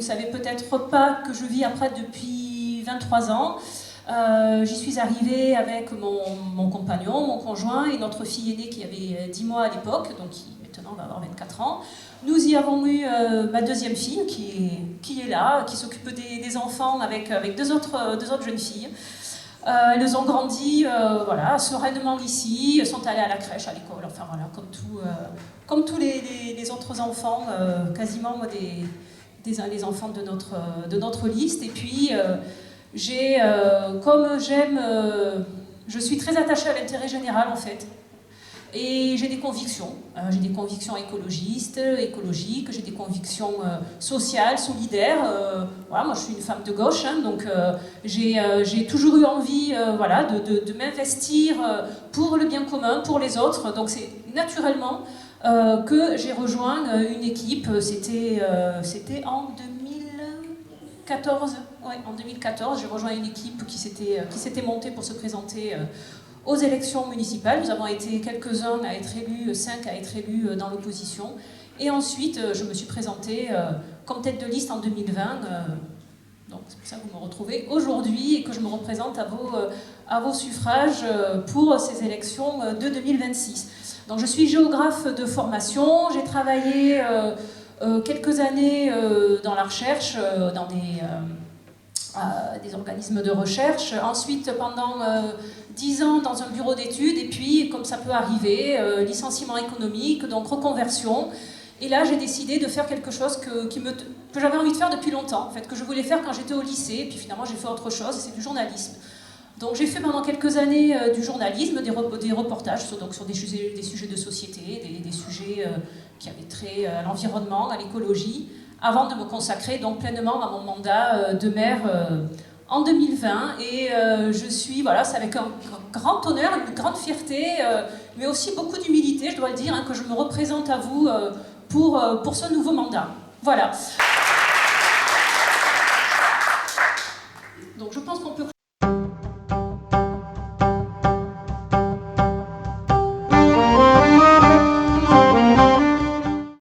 savez peut-être pas que je vis à Pratdes depuis 23 ans. J'y suis arrivée avec mon compagnon, mon conjoint et notre fille aînée qui avait 10 mois à l'époque, donc qui maintenant va avoir 24 ans. Nous y avons eu ma deuxième fille qui est là, qui s'occupe des enfants avec deux autres jeunes filles. Elles ont grandi voilà, sereinement ici, sont allées à la crèche, à l'école, enfin voilà, comme tous les autres enfants, quasiment moi, les enfants de notre liste. Et puis, comme j'aime, je suis très attachée à l'intérêt général en fait. Et j'ai des convictions écologistes, écologiques, j'ai des convictions sociales, solidaires. Voilà, moi je suis une femme de gauche, hein, donc j'ai toujours eu envie voilà, de m'investir pour le bien commun, pour les autres. Donc c'est naturellement que j'ai rejoint une équipe, c'était en 2014. Ouais, en 2014, j'ai rejoint une équipe qui s'était montée pour se présenter aux élections municipales. Nous avons été quelques-uns à être élus, 5 à être élus dans l'opposition. Et ensuite, je me suis présentée comme tête de liste en 2020. Donc c'est pour ça que vous me retrouvez aujourd'hui et que je me représente à vos suffrages pour ces élections de 2026. Donc je suis géographe de formation. J'ai travaillé quelques années dans la recherche, dans des organismes de recherche. Ensuite, pendant 10 ans dans un bureau d'études, et puis, comme ça peut arriver, licenciement économique, donc reconversion. Et là, j'ai décidé de faire quelque chose que j'avais envie de faire depuis longtemps, en fait, que je voulais faire quand j'étais au lycée, et puis finalement, j'ai fait autre chose, c'est du journalisme. Donc j'ai fait pendant quelques années du journalisme, des reportages sur des sujets de société, des sujets qui avaient trait à l'environnement, à l'écologie, avant de me consacrer donc pleinement à mon mandat de maire en 2020. Et je suis, voilà, c'est avec un grand honneur, une grande fierté, mais aussi beaucoup d'humilité, je dois le dire, hein, que je me représente à vous pour ce nouveau mandat. Voilà. Donc je pense qu'on peut